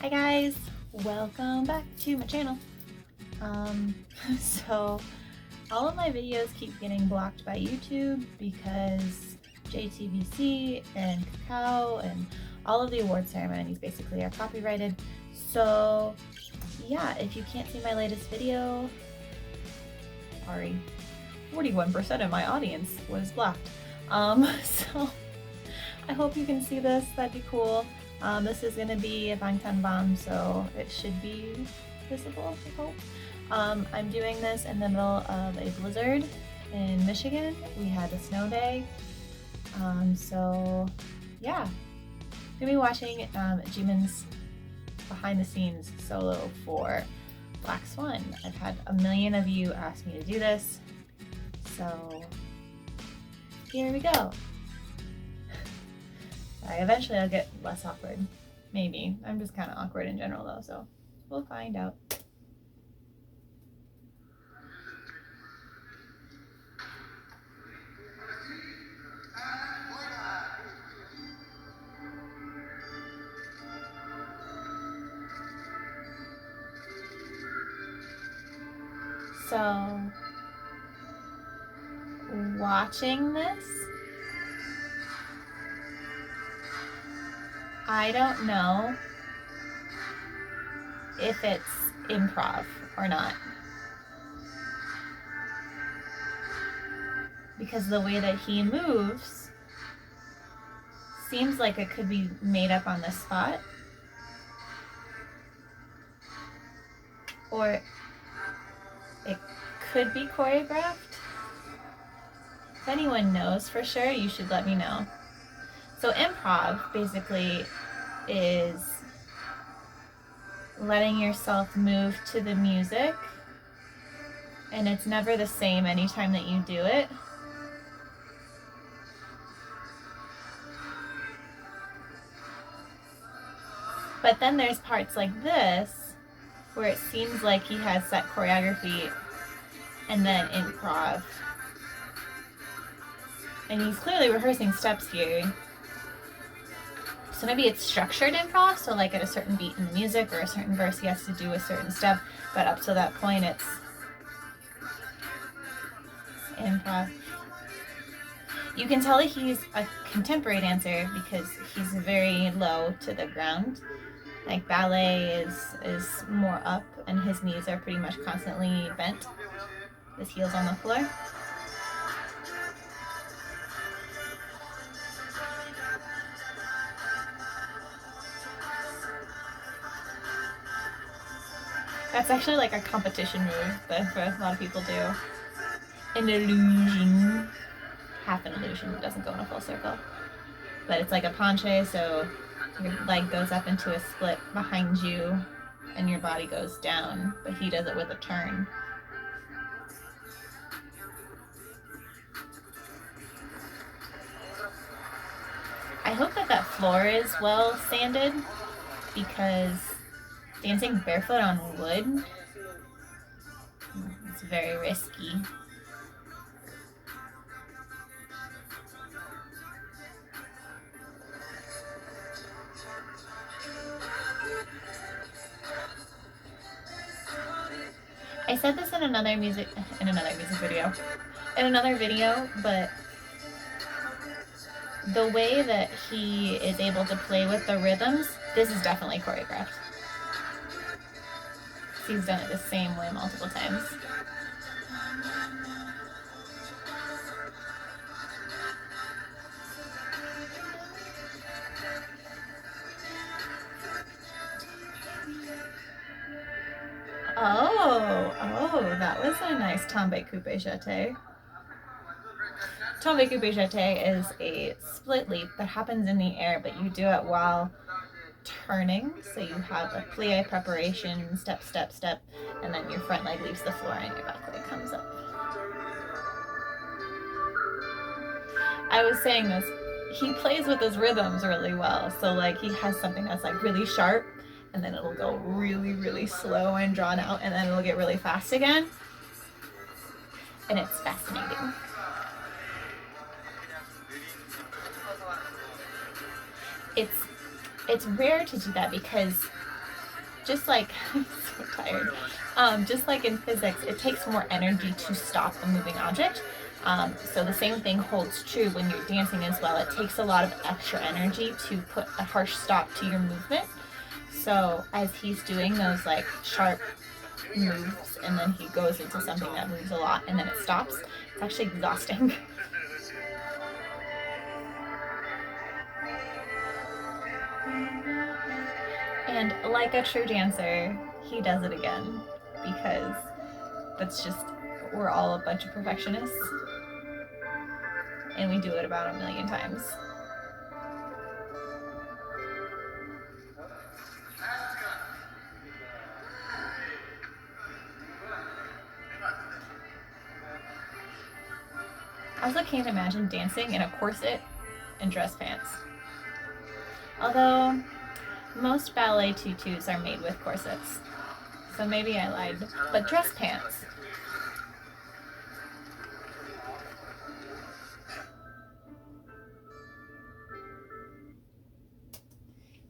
Hi guys, welcome back to my channel. So all of my videos keep getting blocked by YouTube because JTBC and Cacao and all of the award ceremonies basically are copyrighted. So yeah, if you can't see my latest video, sorry, 41% of my audience was blocked. So I hope you can see this, that'd be cool. This is going to be a Bangtan, so it should be visible, I hope. I'm doing this in the middle of a blizzard in Michigan. We had a snow day. So yeah, I'm going to be watching Jimin's behind the scenes solo for Black Swan. I've had a million of you ask me to do this, so here we go. Eventually I'll get less awkward. Maybe. I'm just kind of awkward in general though, so we'll find out. So, watching this, I don't know if it's improv or not. Because the way that he moves seems like it could be made up on the spot. Or it could be choreographed. If anyone knows for sure, you should let me know. So improv basically is letting yourself move to the music, and it's never the same anytime that you do it. But then there's parts like this where it seems like he has set choreography and then improv. And he's clearly rehearsing steps here. So maybe it's structured improv, so like at a certain beat in the music or a certain verse he has to do a certain step, but up to that point it's improv. You can tell that he's a contemporary dancer because he's very low to the ground. Like ballet is more up and his knees are pretty much constantly bent, his heels on the floor. That's actually like a competition move that a lot of people do. An illusion. Half an illusion. It doesn't go in a full circle. But it's like a penché, so your leg goes up into a split behind you and your body goes down, but he does it with a turn. I hope that that floor is well sanded, because dancing barefoot on wood, it's very risky. I said this in another video, but the way that he is able to play with the rhythms, this is definitely choreographed. He's done it the same way multiple times. Oh, that was a nice tombe coupe jeté. Tombe coupe jeté is a split leap that happens in the air, but you do it while turning. So you have a plie preparation, step, step, step, and then your front leg leaves the floor and your back leg comes up. I was saying this, he plays with his rhythms really well. So like he has something that's like really sharp, and then it'll go really, really slow and drawn out, and then it'll get really fast again. And it's fascinating. It's rare to do that because just like, I'm so tired. Just like in physics, it takes more energy to stop a moving object. So the same thing holds true when you're dancing as well. It takes a lot of extra energy to put a harsh stop to your movement. So as he's doing those like sharp moves and then he goes into something that moves a lot and then it stops, it's actually exhausting. And like a true dancer, he does it again because that's just, we're all a bunch of perfectionists and we do it about 1,000,000 times. I also can't imagine dancing in a corset and dress pants. Although most ballet tutus are made with corsets, so maybe I lied, but dress pants.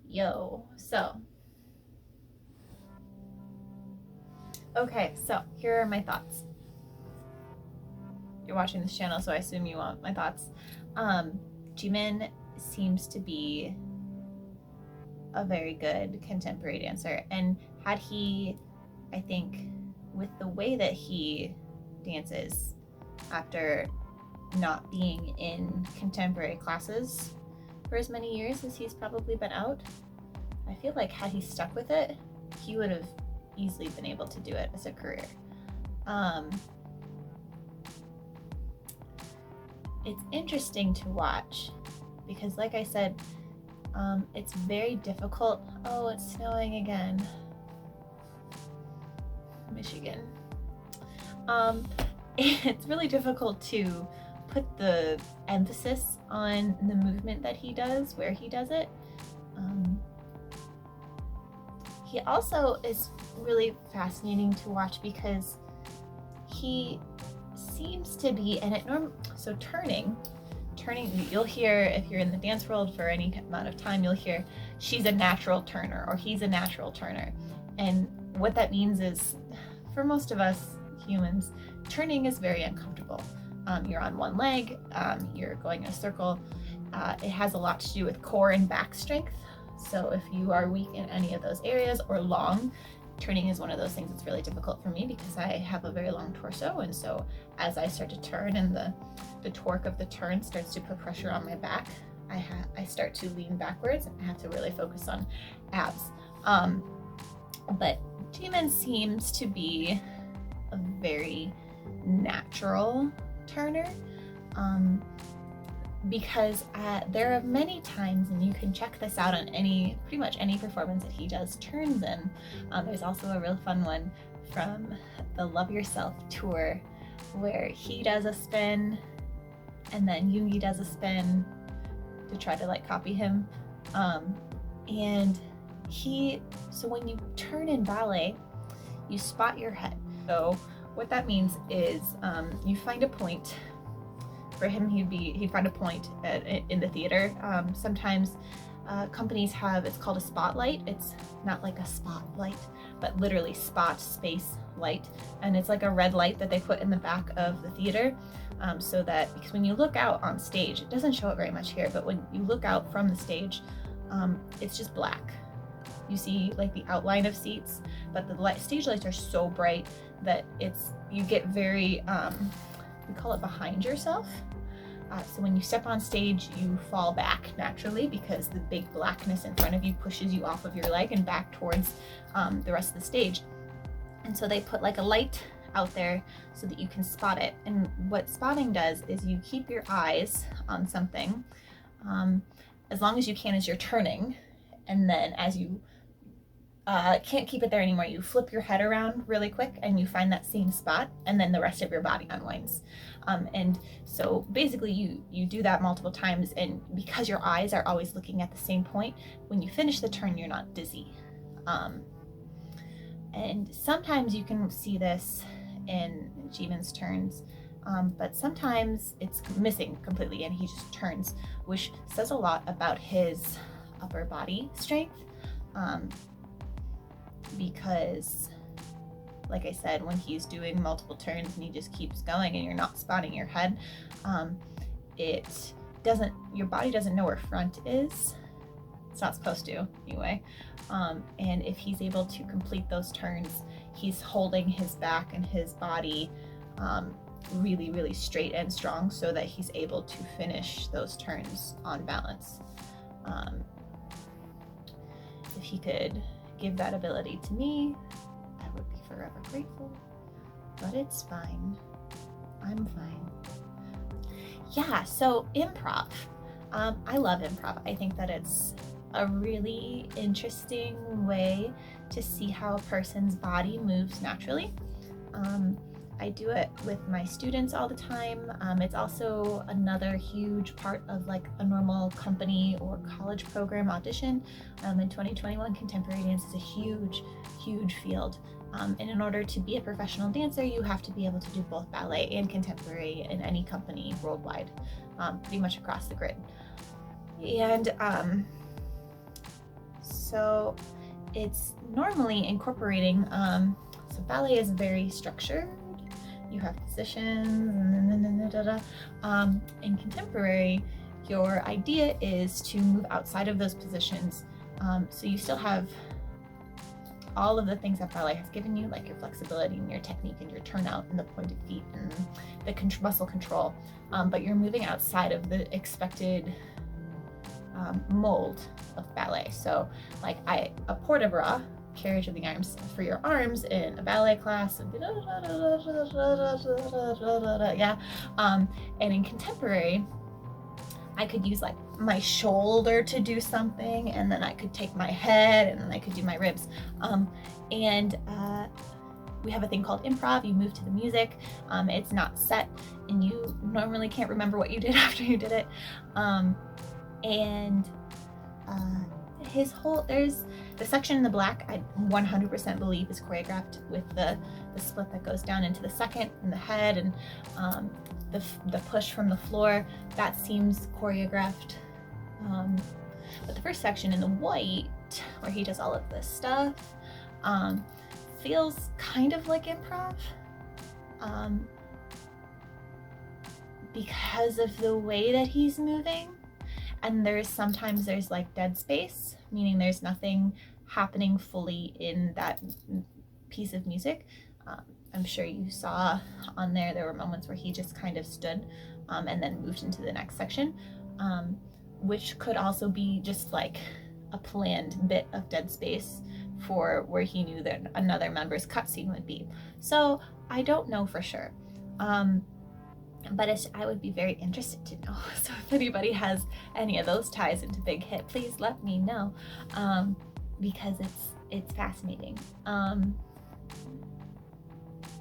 Yo, so. Okay, so here are my thoughts. You're watching this channel, so I assume you want my thoughts. Jimin seems to be a very good contemporary dancer, and had he, I think, with the way that he dances after not being in contemporary classes for as many years as he's probably been out, I feel like had he stuck with it, he would have easily been able to do it as a career. It's interesting to watch because, like I said, it's very difficult. Oh, it's snowing again. Michigan. It's really difficult to put the emphasis on the movement that he does, where he does it. He also is really fascinating to watch because he seems to be, and so turning, you'll hear, if you're in the dance world for any amount of time, you'll hear she's a natural turner or he's a natural turner. And what that means is, for most of us humans, turning is very uncomfortable. You're on one leg, you're going in a circle. It has a lot to do with core and back strength. So if you are weak in any of those areas or long, turning is one of those things that's really difficult for me because I have a very long torso, and so as I start to turn and the torque of the turn starts to put pressure on my back, I start to lean backwards and I have to really focus on abs. But Jimin seems to be a very natural turner, because there are many times, and you can check this out on pretty much any performance that he does turns in. There's also a real fun one from the Love Yourself tour where he does a spin and then Yoongi does a spin to try to like copy him. And so when you turn in ballet, you spot your head. So what that means is you find a point. For him, he'd find a point in the theater. Sometimes companies have, it's called a spotlight. It's not like a spotlight, but literally spot space light. And it's like a red light that they put in the back of the theater, so that, because when you look out on stage, it doesn't show it very much here, but when you look out from the stage, it's just black. You see like the outline of seats, but the stage lights are so bright that you get very, we call it behind yourself. So when you step on stage, you fall back naturally because the big blackness in front of you pushes you off of your leg and back towards the rest of the stage. And so they put like a light out there so that you can spot it. And what spotting does is you keep your eyes on something as long as you can as you're turning. And then as you can't keep it there anymore, you flip your head around really quick and you find that same spot, and then the rest of your body unwinds. And so basically you do that multiple times, and because your eyes are always looking at the same point, when you finish the turn, you're not dizzy. And sometimes you can see this in Jimin's turns, but sometimes it's missing completely and he just turns, which says a lot about his upper body strength. because, like I said, when he's doing multiple turns and he just keeps going and you're not spotting your head, your body doesn't know where front is. It's not supposed to anyway. And if he's able to complete those turns, he's holding his back and his body really, really straight and strong so that he's able to finish those turns on balance. If he could give that ability to me, I would be forever grateful, but it's fine. I'm fine. Yeah, so improv. I love improv. I think that it's a really interesting way to see how a person's body moves naturally. I do it with my students all the time. It's also another huge part of like a normal company or college program audition. In 2021, contemporary dance is a huge, huge field. And in order to be a professional dancer, you have to be able to do both ballet and contemporary in any company worldwide, pretty much across the grid. And so it's normally incorporating, so ballet is very structured. You have positions, in contemporary, your idea is to move outside of those positions. So you still have all of the things that ballet has given you, like your flexibility and your technique and your turnout and the pointed feet and the muscle control, but you're moving outside of the expected mold of ballet. So like a port de bras, carriage of the arms for your arms in a ballet class, yeah. And in contemporary, I could use like my shoulder to do something, and then I could take my head, and then I could do my ribs. We have a thing called improv. You move to the music. It's not set, and you normally can't remember what you did after you did it. There's the section in the black, I 100% believe is choreographed with the split that goes down into the second and the head, and the push from the floor, that seems choreographed. But the first section in the white, where he does all of this stuff, feels kind of like improv, because of the way that he's moving. And sometimes there's like dead space, meaning there's nothing happening fully in that piece of music. I'm sure you saw on there were moments where he just kind of stood and then moved into the next section, which could also be just like a planned bit of dead space for where he knew that another member's cutscene would be. So I don't know for sure. But I would be very interested to know. So if anybody has any of those ties into Big Hit, please let me know, because it's fascinating.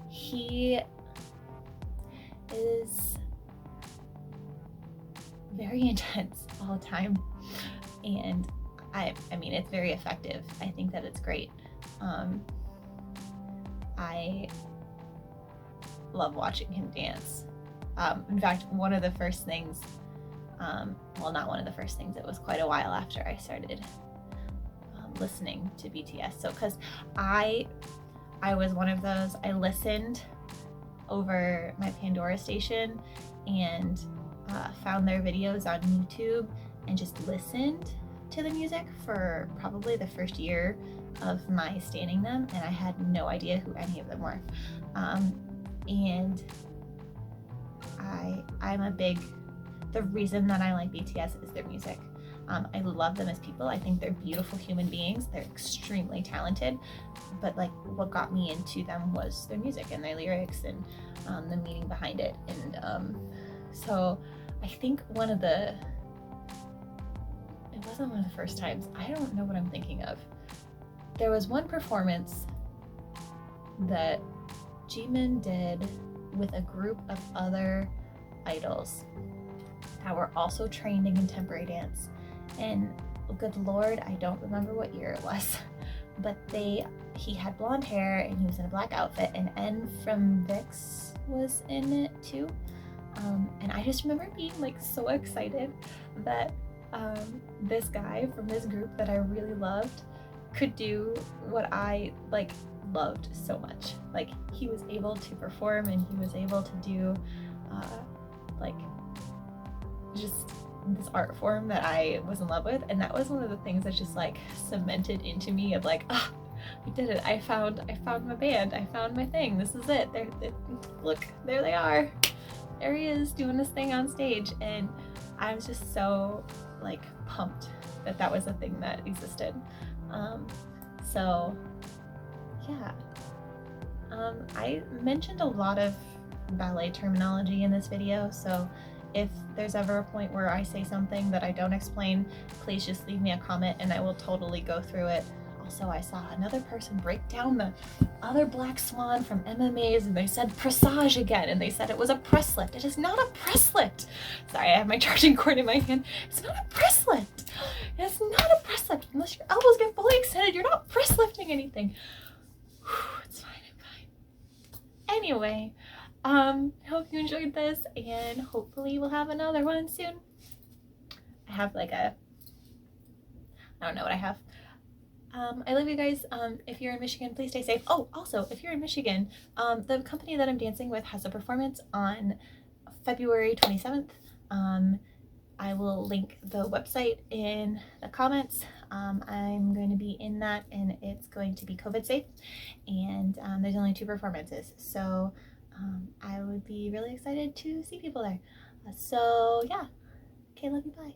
He is very intense all the time, and I mean it's very effective. I think that it's great. I love watching him dance. In fact, one of the first things, well, not one of the first things, it was quite a while after I started listening to BTS. So, because I was one of those, I listened over my Pandora station and found their videos on YouTube and just listened to the music for probably the first year of my standing them, and I had no idea who any of them were. And the reason that I like BTS is their music. I love them as people. I think they're beautiful human beings. They're extremely talented, but like what got me into them was their music and their lyrics and the meaning behind it. And so I think it wasn't one of the first times. I don't know what I'm thinking of. There was one performance that Jimin did with a group of other idols that were also trained in contemporary dance, and good lord, I don't remember what year it was, but he had blonde hair and he was in a black outfit, and N from VIX was in it too, and I just remember being like so excited that this guy from this group that I really loved could do what I like loved so much. Like, he was able to perform and he was able to do like just this art form that I was in love with, and that was one of the things that just like cemented into me of like, ah, I did it. I found my band. I found my thing. This is it. Look, there they are. There he is doing this thing on stage, and I was just so like pumped that that was a thing that existed. So yeah, I mentioned a lot of ballet terminology in this video, so if there's ever a point where I say something that I don't explain, please just leave me a comment and I will totally go through it. Also, I saw another person break down the other black swan from MMAs, and they said pressage again, and they said it was a press lift. It is not a press lift. Sorry, I have my charging cord in my hand. It's not a press lift. It's not a press lift. Unless your elbows get fully extended, you're not press lifting anything. It's fine, I'm fine. Anyway, hope you enjoyed this, and hopefully we'll have another one soon. I have like I don't know what I have. I love you guys. If you're in Michigan, please stay safe. Oh, also, if you're in Michigan, the company that I'm dancing with has a performance on February 27th. I will link the website in the comments. I'm going to be in that, and it's going to be COVID safe, and there's only 2 performances, so I would be really excited to see people there. So yeah, okay, love you, bye.